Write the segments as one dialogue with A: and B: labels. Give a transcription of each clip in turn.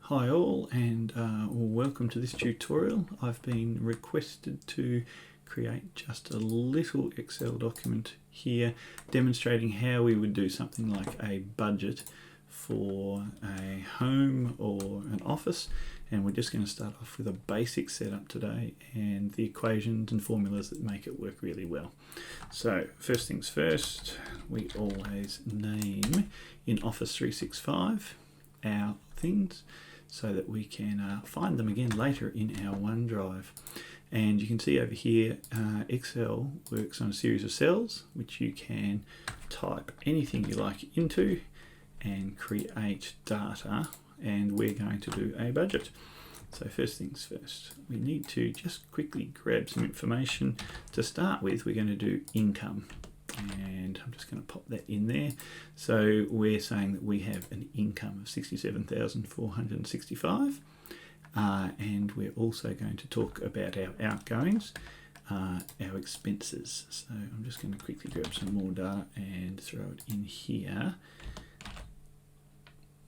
A: Hi all, and welcome to this tutorial. I've been requested to create just a little Excel document here demonstrating how we would do something like a budget for a home or an office, and we're just going to start off with a basic setup today and the equations and formulas that make it work really well. So first things first, we always name in Office 365 our things so that we can find them again later in our OneDrive. And you can see over here, Excel works on a series of cells which you can type anything you like into and create data, and we're going to do a budget. So first things first, we need to just quickly grab some information. To start with, we're going to do income, and I'm just going to pop that in there. So we're saying that we have an income of $67,465, and we're also going to talk about our outgoings, our expenses. So I'm just going to quickly grab some more data and throw it in here.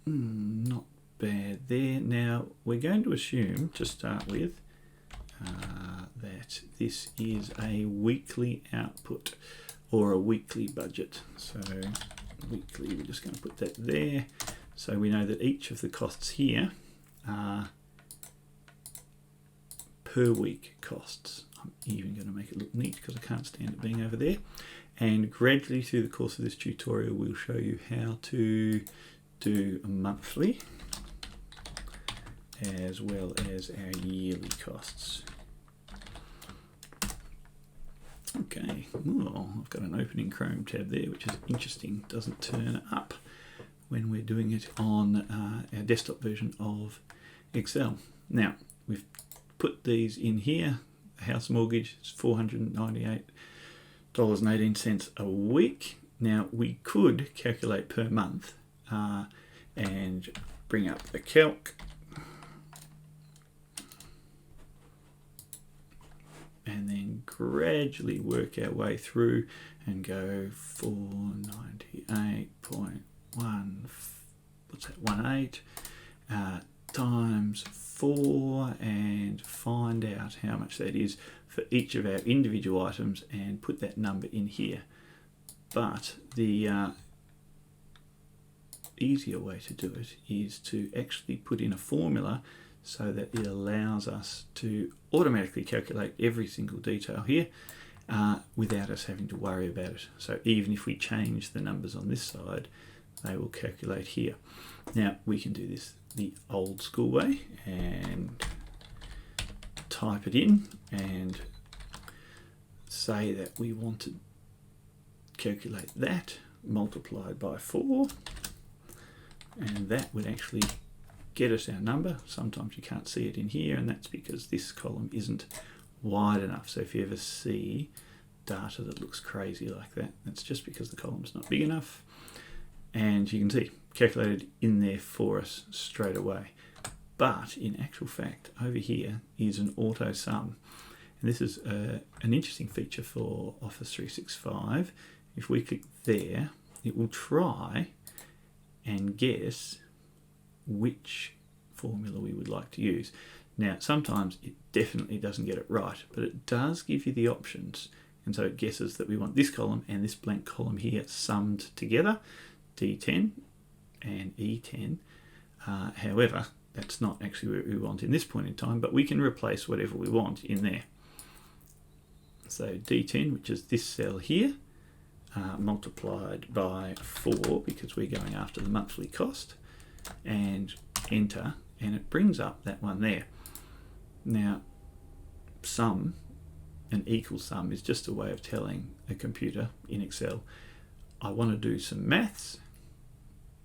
A: Not bad there. Now we're going to assume, to start with, that this is a weekly output or a weekly budget. So weekly, we're just going to put that there. So we know that each of the costs here are per week costs. I'm even going to make it look neat because I can't stand it being over there. And gradually through the course of this tutorial, we'll show you how to do a monthly as well as our yearly costs. Okay, I've got an opening Chrome tab there, which is interesting. It doesn't turn up when we're doing it on our desktop version of Excel. Now, we've put these in here. The house mortgage is $498.18 a week. Now, we could calculate per month and bring up the calc. And then gradually work our way through and go 498.18 times 4 and find out how much that is for each of our individual items and put that number in here. But the easier way to do it is to actually put in a formula so that it allows us to automatically calculate every single detail here without us having to worry about it. So even if we change the numbers on this side, they will calculate here. Now we can do this the old school way and type it in and say that we want to calculate that multiplied by 4, and that would actually get us our number. Sometimes you can't see it in here, and that's because this column isn't wide enough. So if you ever see data that looks crazy like that, that's just because the column's not big enough. And you can see calculated in there for us straight away. But in actual fact, over here is an AutoSum, and this is an interesting feature for Office 365. If we click there, it will try and guess which formula we would like to use. Now sometimes it definitely doesn't get it right, but it does give you the options, and so it guesses that we want this column and this blank column here summed together, D10 and E10. However, that's not actually what we want in this point in time, but we can replace whatever we want in there. So D10, which is this cell here, multiplied by 4 because we're going after the monthly cost, and enter, and it brings up that one there. Now sum and equal sum is just a way of telling a computer in Excel, I want to do some maths,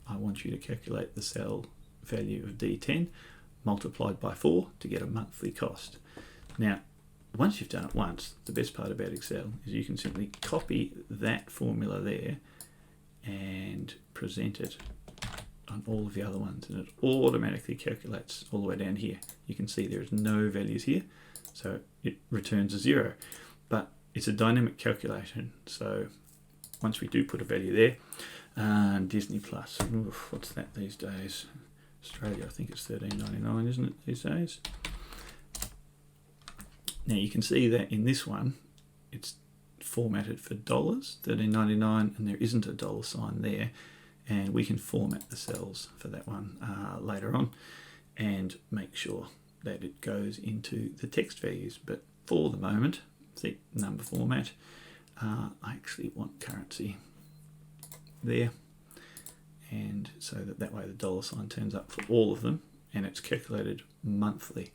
A: I want you to calculate the cell value of D10 multiplied by 4 to get a monthly cost. Now once you've done it once, the best part about Excel is you can simply copy that formula there and present it on all of the other ones, and it automatically calculates all the way down here. You can see there is no values here, so it returns a 0, but it's a dynamic calculation. So once we do put a value there, Disney Plus, what's that these days? Australia, I think it's $13.99, isn't it, these days? Now you can see that in this one, it's formatted for dollars, $13.99, and there isn't a dollar sign there. And we can format the cells for that one later on and make sure that it goes into the text values. But for the moment, see, number format, I actually want currency there. And so that way the dollar sign turns up for all of them, and it's calculated monthly.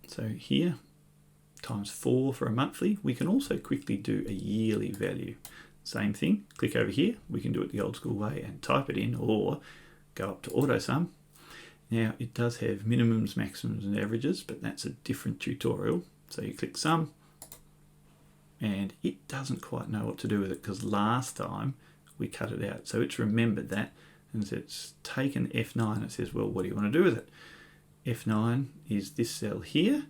A: So here, times 4 for a monthly. We can also quickly do a yearly value. Same thing, click over here. We can do it the old school way and type it in, or go up to AutoSum. Now it does have minimums, maximums and averages, but that's a different tutorial. So you click sum, and it doesn't quite know what to do with it because last time we cut it out. So it's remembered that, and so it's taken F9. It says, well, what do you want to do with it? F9 is this cell here.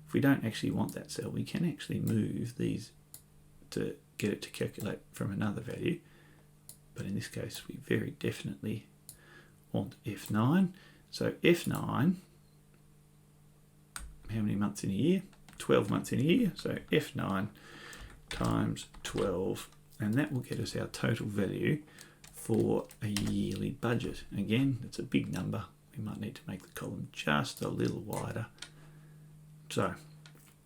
A: If we don't actually want that cell, we can actually move these to get it to calculate from another value. But in this case, we very definitely want F9. So F9, how many months in a year? 12 months in a year. So F9 times 12, and that will get us our total value for a yearly budget. Again, it's a big number. We might need to make the column just a little wider. So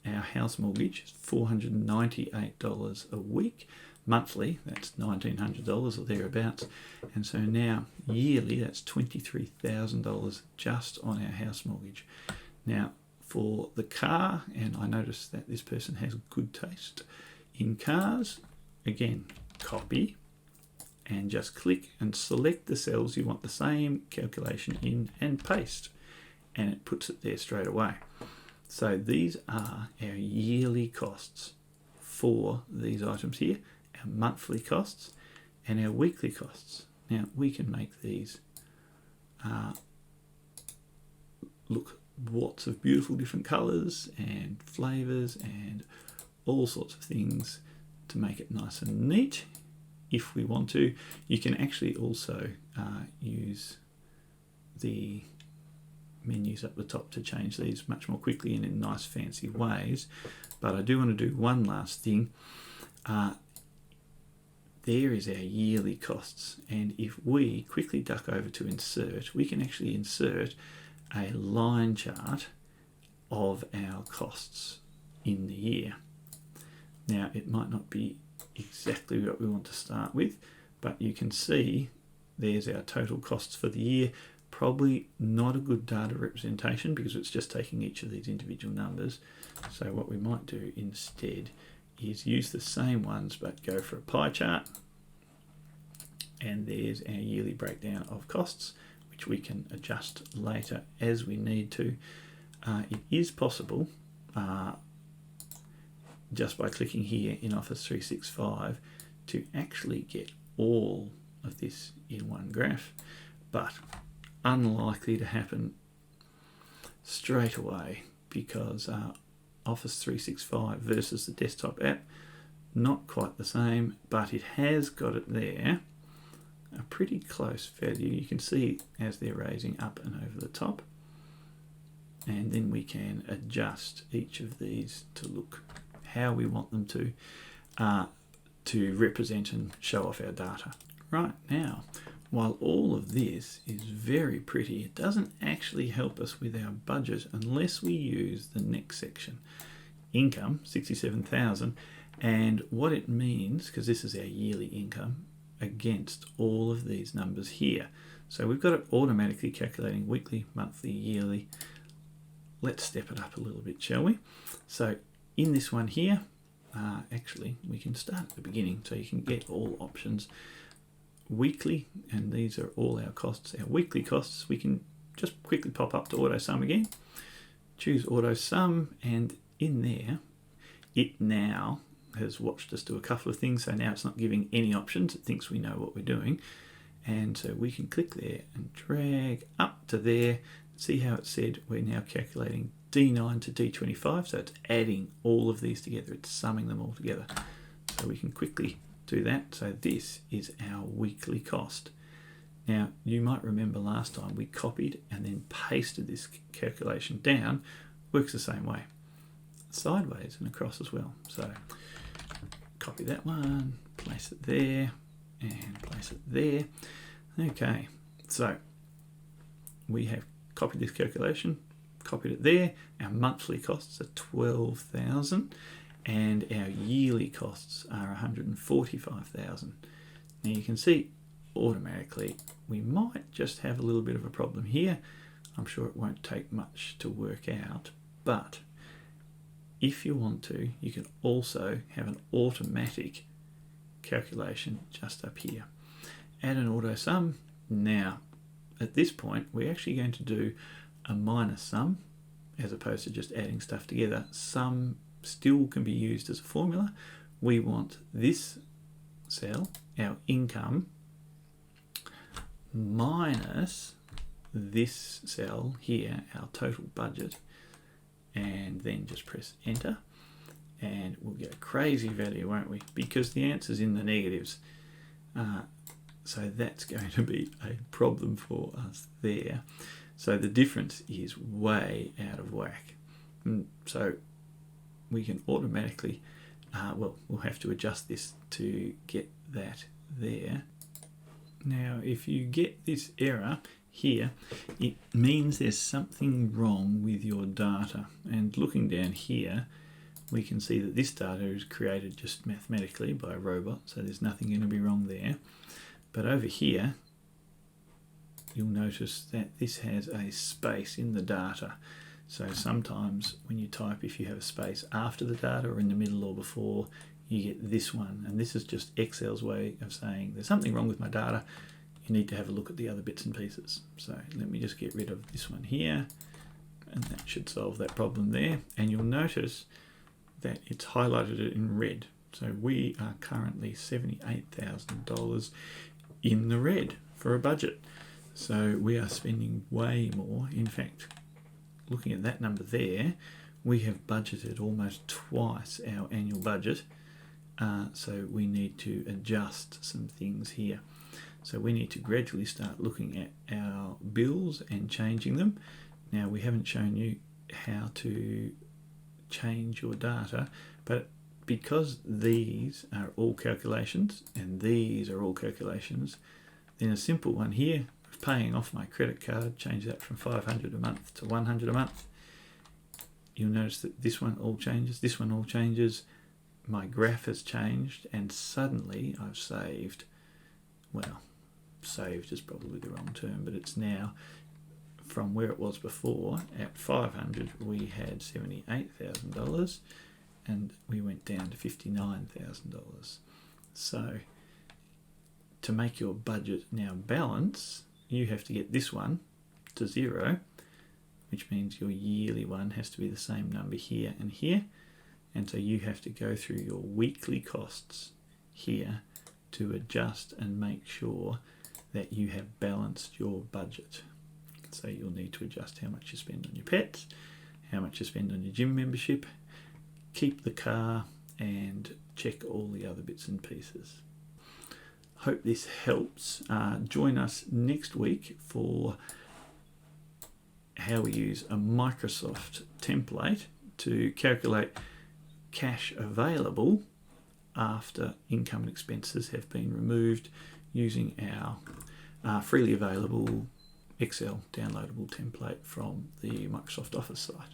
A: our house mortgage is $498 a week. Monthly, that's $1,900 or thereabouts. And so now yearly, that's $23,000 just on our house mortgage. Now for the car, and I noticed that this person has good taste in cars, again, copy and just click and select the cells you want the same calculation in and paste, and it puts it there straight away. So these are our yearly costs for these items here, our monthly costs and our weekly costs. Now we can make these look lots of beautiful different colours and flavours and all sorts of things to make it nice and neat. If we want to, you can actually also use the menus up the top to change these much more quickly and in nice fancy ways. But I do want to do one last thing. There is our yearly costs, and if we quickly duck over to insert, we can actually insert a line chart of our costs in the year. Now it might not be exactly what we want to start with, but you can see there's our total costs for the year. Probably not a good data representation because it's just taking each of these individual numbers. So what we might do instead is use the same ones but go for a pie chart, and there's our yearly breakdown of costs, which we can adjust later as we need to. It is possible just by clicking here in Office 365 to actually get all of this in one graph, but unlikely to happen straight away because Office 365 versus the desktop app, not quite the same, but it has got it there, a pretty close value. You can see as they're raising up and over the top, and then we can adjust each of these to look how we want them to represent and show off our data. Right, now, while all of this is very pretty, it doesn't actually help us with our budget unless we use the next section. Income, 67,000, and what it means, because this is our yearly income, against all of these numbers here. So we've got it automatically calculating weekly, monthly, yearly. Let's step it up a little bit, shall we? So in this one here, actually we can start at the beginning so you can get all options. Weekly, and these are all our costs, our weekly costs. We can just quickly pop up to AutoSum again, choose AutoSum, and in there it now has watched us do a couple of things, so now it's not giving any options. It thinks we know what we're doing, and so we can click there and drag up to there. See how it said we're now calculating D9 to D25, so it's adding all of these together, it's summing them all together. So we can quickly do that. So this is our weekly cost. Now, you might remember last time we copied and then pasted this calculation down. Works the same way, sideways and across as well. So copy that one, place it there, and place it there. Okay, so we have copied this calculation, copied it there. Our monthly costs are 12,000 and our yearly costs are 145,000. Now you can see automatically we might just have a little bit of a problem here. I'm sure it won't take much to work out, but if you want to, you can also have an automatic calculation just up here. Add an AutoSum. Now at this point we're actually going to do a minus sum as opposed to just adding stuff together. Sum still can be used as a formula. We want this cell, our income, minus this cell here, our total budget, and then just press enter and we'll get a crazy value, won't we? Because the answer's in the negatives. So that's going to be a problem for us there. So the difference is way out of whack. So we can automatically, we'll have to adjust this to get that there. Now, if you get this error here, it means there's something wrong with your data. And looking down here, we can see that this data is created just mathematically by a robot, so there's nothing going to be wrong there. But over here, you'll notice that this has a space in the data. So sometimes when you type, if you have a space after the data or in the middle or before, you get this one. And this is just Excel's way of saying there's something wrong with my data. You need to have a look at the other bits and pieces. So let me just get rid of this one here, and that should solve that problem there. And you'll notice that it's highlighted it in red. So we are currently $78,000 in the red for a budget. So we are spending way more. In fact, looking at that number there, we have budgeted almost twice our annual budget. So we need to adjust some things here. So we need to gradually start looking at our bills and changing them. Now, we haven't shown you how to change your data, but because these are all calculations and these are all calculations, then a simple one here of paying off my credit card, change that from 500 a month to 100 a month. You'll notice that this one all changes, this one all changes, my graph has changed, and suddenly I've saved, well, saved is probably the wrong term, but it's now from where it was before. At 500 we had $78,000 and we went down to $59,000. So to make your budget now balance, you have to get this one to 0, which means your yearly one has to be the same number here and here. And so you have to go through your weekly costs here to adjust and make sure that you have balanced your budget. So you'll need to adjust how much you spend on your pets, how much you spend on your gym membership, keep the car, and check all the other bits and pieces. Hope this helps. Join us next week for how we use a Microsoft template to calculate cash available after income and expenses have been removed using our freely available Excel downloadable template from the Microsoft Office site.